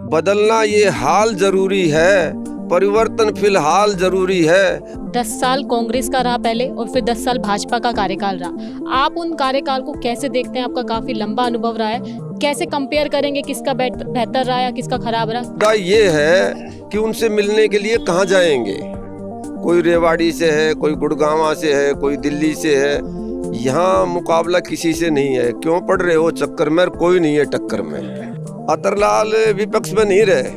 बदलना ये हाल जरूरी है, परिवर्तन फिलहाल जरूरी है। 10 साल कांग्रेस का रहा पहले और फिर 10 साल भाजपा का कार्यकाल रहा। आप उन कार्यकाल को कैसे देखते हैं? आपका काफी लंबा अनुभव रहा है, कैसे कंपेयर करेंगे किसका बेहतर रहा या किसका खराब रहा? मुद्दा ये है कि उनसे मिलने के लिए कहाँ जाएंगे। कोई रेवाड़ी से है, कोई गुड़गांव से है, कोई दिल्ली से है। यहाँ मुकाबला किसी से नहीं है। क्यों पड़ रहे हो चक्कर में? कोई नहीं है टक्कर में। अतरलाल विपक्ष में नहीं रहे,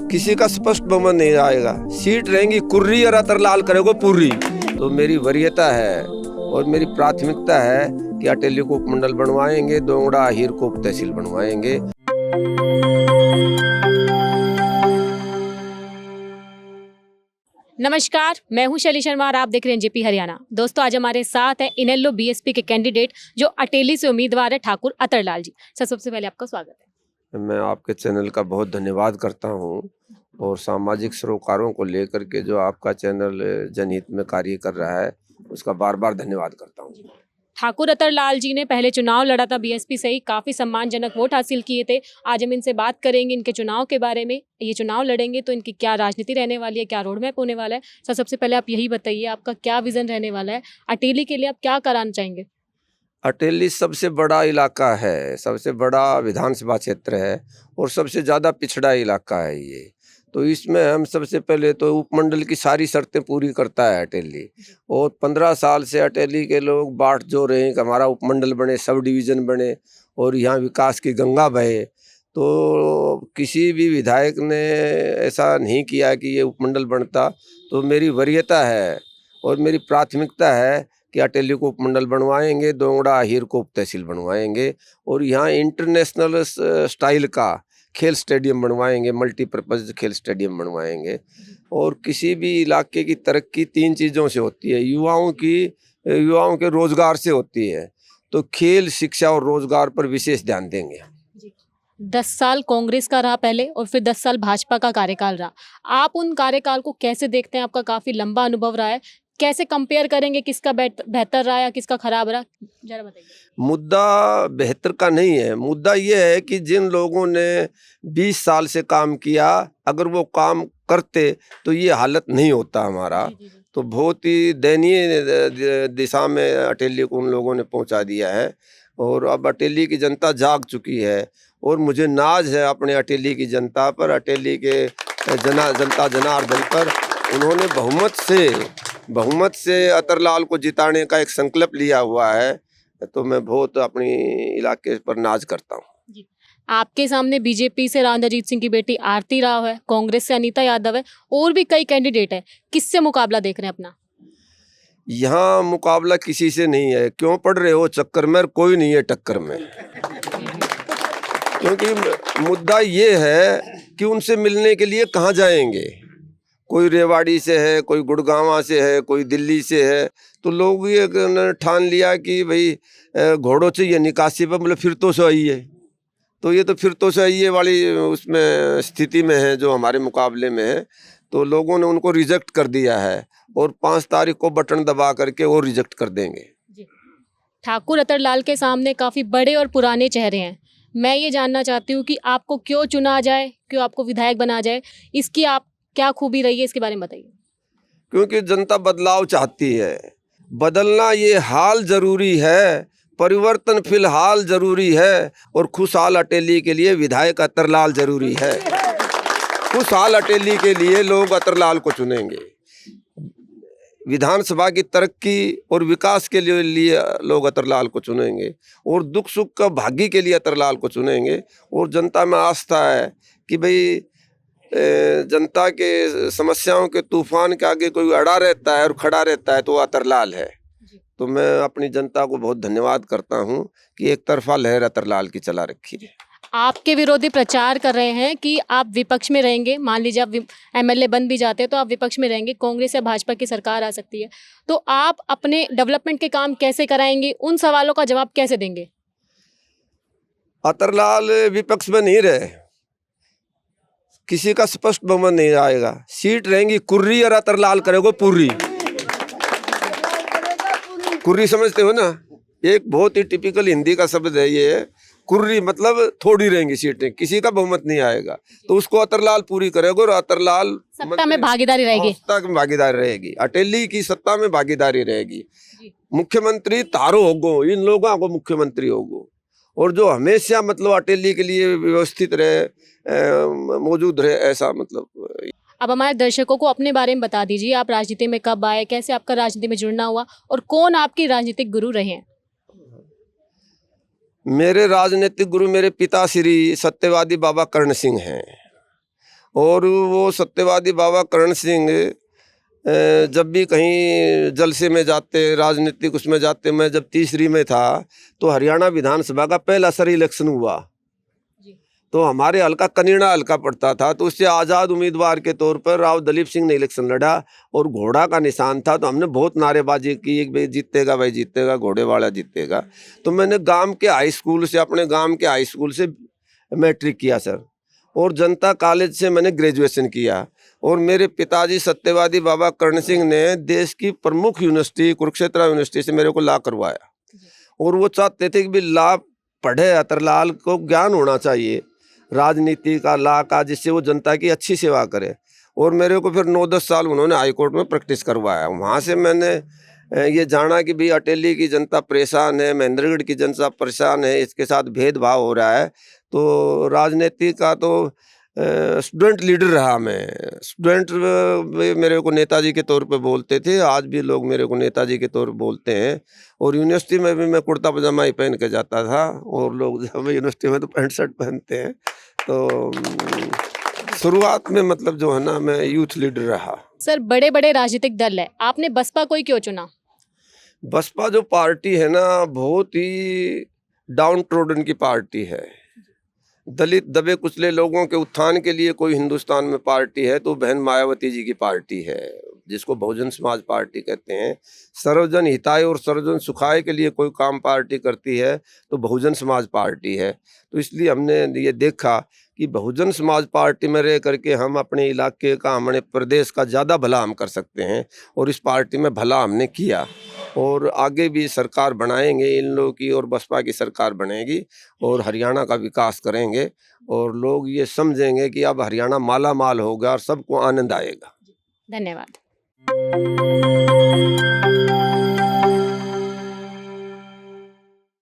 किसी का स्पष्ट बहुमत नहीं आएगा। सीट रहेंगी कुर्री और अतरलाल करेगो पूरी। तो मेरी वरीयता है और मेरी प्राथमिकता है कि अटेली को उपमंडल बनवाएंगे, दोंगड़ा हीर को उप तहसील बनवाएंगे। नमस्कार, मैं हूं शैली शर्मा और आप देख रहे हैं जेपी हरियाणा। दोस्तों, आज हमारे साथ है इनेलो बीएसपी के कैंडिडेट जो अटेली से उम्मीदवार है, ठाकुर अतरलाल जी। सर, सबसे पहले आपका स्वागत है। मैं आपके चैनल का बहुत धन्यवाद करता हूं और सामाजिक सरोकारों को लेकर के जो आपका चैनल जनहित में कार्य कर रहा है उसका बार बार धन्यवाद करता हूं। ठाकुर अतरलाल जी ने पहले चुनाव लड़ा था बीएसपी से ही, काफी सम्मानजनक वोट हासिल किए थे। आज हम इनसे बात करेंगे इनके चुनाव के बारे में। ये चुनाव लड़ेंगे तो इनकी क्या राजनीति रहने वाली है, क्या रोड मैप होने वाला है। सर, सबसे पहले आप यही बताइए, आपका क्या विजन रहने वाला है? अटेली के लिए आप क्या कराना चाहेंगे? अटेली सबसे बड़ा इलाका है, सबसे बड़ा विधानसभा क्षेत्र है और सबसे ज़्यादा पिछड़ा इलाका है ये। तो इसमें हम सबसे पहले तो उपमंडल की सारी शर्तें पूरी करता है अटेली। और 15 साल से अटेली के लोग बाट जो रहे हैं कि हमारा उपमंडल बने, सब डिवीज़न बने और यहाँ विकास की गंगा बहे। तो किसी भी विधायक ने ऐसा नहीं किया कि ये उपमंडल बनता। तो मेरी वरीयता है और मेरी प्राथमिकता है कि अटेली को उपमंडल बनवाएंगे, दोंगड़ा हीर को उप तहसील बनवाएंगे और यहाँ इंटरनेशनल स्टाइल का खेल स्टेडियम बनवाएंगे, मल्टीपर्पज़ खेल स्टेडियम बनवाएंगे। और किसी भी इलाके की तरक्की 3 चीज़ों से होती है। युवाओं के रोजगार से होती है। तो खेल, शिक्षा और रोजगार पर विशेष ध्यान देंगे। 10 साल कांग्रेस का रहा पहले और फिर 10 साल भाजपा का कार्यकाल रहा। आप उन कार्यकाल को कैसे देखते हैं? आपका काफी लंबा अनुभव रहा है, कैसे कंपेयर करेंगे किसका बेहतर रहा या किसका खराब रहा, जरा बताइए। मुद्दा बेहतर का नहीं है। मुद्दा ये है कि जिन लोगों ने 20 साल से काम किया, अगर वो काम करते तो ये हालत नहीं होता हमारा। तो बहुत ही दयनीय दिशा में अटेली को उन लोगों ने पहुंचा दिया है और अब अटेली की जनता जाग चुकी है। और मुझे नाज है अपने अटेली की जनता पर, अटेली के जनता जनार्दन पर। उन्होंने बहुमत से अतरलाल को जिताने का एक संकल्प लिया हुआ है। तो मैं बहुत अपनी इलाके पर नाज करता हूँ। आपके सामने बीजेपी से रांधाजीत सिंह की बेटी आरती राव है, कांग्रेस से अनीता यादव है और भी कई कैंडिडेट है। किससे मुकाबला देख रहे हैं अपना? यहाँ मुकाबला किसी से नहीं है। क्यों पड़ रहे हो चक्कर में? कोई नहीं है टक्कर में। क्योंकि मुद्दा ये है कि उनसे मिलने के लिए कहाँ जाएंगे। कोई रेवाड़ी से है, कोई गुड़गांव से है, कोई दिल्ली से है। तो लोग ये ठान लिया कि भाई घोड़ों से ये निकासी पर मतलब फिर तो से आइए। तो ये तो फिर तो से आइए वाली उसमें स्थिति में है जो हमारे मुकाबले में है। तो लोगों ने उनको रिजेक्ट कर दिया है और 5 तारीख को बटन दबा करके वो रिजेक्ट कर देंगे। ठाकुर अतरलाल के सामने काफ़ी बड़े और पुराने चेहरे हैं। मैं ये जानना चाहती हूँ कि आपको क्यों चुना जाए, क्यों आपको विधायक बना जाए, इसकी आप क्या खूबी रही है, इसके बारे में बताइए। क्योंकि जनता बदलाव चाहती है। बदलना ये हाल जरूरी है, परिवर्तन फिलहाल जरूरी है और खुशहाल अटेली के लिए विधायक अतरलाल जरूरी है। खुशहाल अटेली के लिए लोग अतरलाल को चुनेंगे। विधानसभा की तरक्की और विकास के लिए लोग अतरलाल को चुनेंगे और दुख सुख का भागी के लिए अतरलाल को चुनेंगे। और जनता में आस्था है कि भाई जनता के समस्याओं के तूफान के आगे कोई अड़ा रहता है और खड़ा रहता है तो वो अतरलाल है। तो मैं अपनी जनता को बहुत धन्यवाद करता हूं कि एक तरफा लहर अतरलाल की चला रखी है। आपके विरोधी प्रचार कर रहे हैं कि आप विपक्ष में रहेंगे। मान लीजिए आप एमएलए बन भी जाते हैं तो आप विपक्ष में रहेंगे, कांग्रेस या भाजपा की सरकार आ सकती है। तो आप अपने डेवलपमेंट के काम कैसे कराएंगे, उन सवालों का जवाब कैसे देंगे? अतरलाल विपक्ष में नहीं रहे, किसी का स्पष्ट बहुमत नहीं आएगा। सीट रहेंगी कुर्री और अतरलाल करेगो पूरी। कुर्री समझते हो ना? एक बहुत ही टिपिकल हिंदी का शब्द है ये। कुर्री मतलब थोड़ी रहेंगी सीटें, किसी का बहुमत नहीं आएगा। तो उसको अतरलाल पूरी करेगा और अतरलाल सत्ता में भागीदारी रहेगी। सत्ता में भागीदारी रहेगी, अटेली की सत्ता में भागीदारी रहेगी। जी। मुख्यमंत्री तारो होगो, इन लोगों को मुख्यमंत्री होगो, और जो हमेशा मतलब अटेली के लिए व्यवस्थित रहे, मौजूद रहे, ऐसा मतलब। अब हमारे दर्शकों को अपने बारे में बता दीजिए, आप राजनीति में कब आए, कैसे आपका राजनीति में जुड़ना हुआ और कौन आपके राजनीतिक गुरु रहे हैं? मेरे राजनीतिक गुरु मेरे पिता श्री सत्यवादी बाबा कर्ण सिंह हैं, और वो सत्यवादी बाबा कर्ण सिंह जब भी कहीं जलसे में जाते, राजनीतिक उसमें जाते, मैं जब तीसरी में था तो हरियाणा विधानसभा का पहला सर इलेक्शन हुआ, तो हमारे हल्का कनीड़ा हल्का पड़ता था, तो उससे आज़ाद उम्मीदवार के तौर पर राव दलीप सिंह ने इलेक्शन लड़ा, और घोड़ा का निशान था, तो हमने बहुत नारेबाजी की, भाई जीतेगा, भाई जीतेगा, घोड़े वाला जीतेगा। तो मैंने गांव के हाई स्कूल से, अपने गांव के हाई स्कूल से मैट्रिक किया सर, और जनता कॉलेज से मैंने ग्रेजुएशन किया। और मेरे पिताजी सत्यवादी बाबा कर्ण सिंह ने देश की प्रमुख यूनिवर्सिटी कुरुक्षेत्र यूनिवर्सिटी से मेरे को ला करवाया, और वो चाहते थे कि भी ला पढ़े, अतरलाल को ज्ञान होना चाहिए राजनीति का, ला का, जिससे वो जनता की अच्छी सेवा करे। और मेरे को फिर 9-10 साल उन्होंने हाई कोर्ट में प्रैक्टिस करवाया। वहाँ से मैंने ये जाना कि भाई अटेली की जनता परेशान है, महेंद्रगढ़ की जनता परेशान है, इसके साथ भेदभाव हो रहा है। तो राजनीति का तो स्टूडेंट लीडर रहा मैं, स्टूडेंट मेरे को नेताजी के तौर पे बोलते थे, आज भी लोग मेरे को नेताजी के तौर पे बोलते हैं। और यूनिवर्सिटी में भी मैं कुर्ता पजामा ही पहन के जाता था, और लोग जब यूनिवर्सिटी में तो पैंट शर्ट पहनते हैं। तो शुरुआत में मतलब जो है ना, मैं यूथ लीडर रहा। सर, बड़े बड़े राजनीतिक दल है, आपने बसपा को ही क्यों चुना? बसपा जो पार्टी है ना, बहुत ही डाउन ट्रोडन की पार्टी है। दलित दबे कुचले लोगों के उत्थान के लिए कोई हिंदुस्तान में पार्टी है तो बहन मायावती जी की पार्टी है, जिसको बहुजन समाज पार्टी कहते हैं। सर्वजन हिताय और सर्वजन सुखाय के लिए कोई काम पार्टी करती है तो बहुजन समाज पार्टी है। तो इसलिए हमने ये देखा कि बहुजन समाज पार्टी में रह करके हम अपने इलाके का, हमारे प्रदेश का ज़्यादा भला हम कर सकते हैं, और इस पार्टी में भला हमने किया। और आगे भी सरकार बनाएंगे इन लोगों की, और बसपा की सरकार बनेगी, और हरियाणा का विकास करेंगे, और लोग ये समझेंगे कि अब हरियाणा माला माल होगा और सबको आनंद आएगा। धन्यवाद।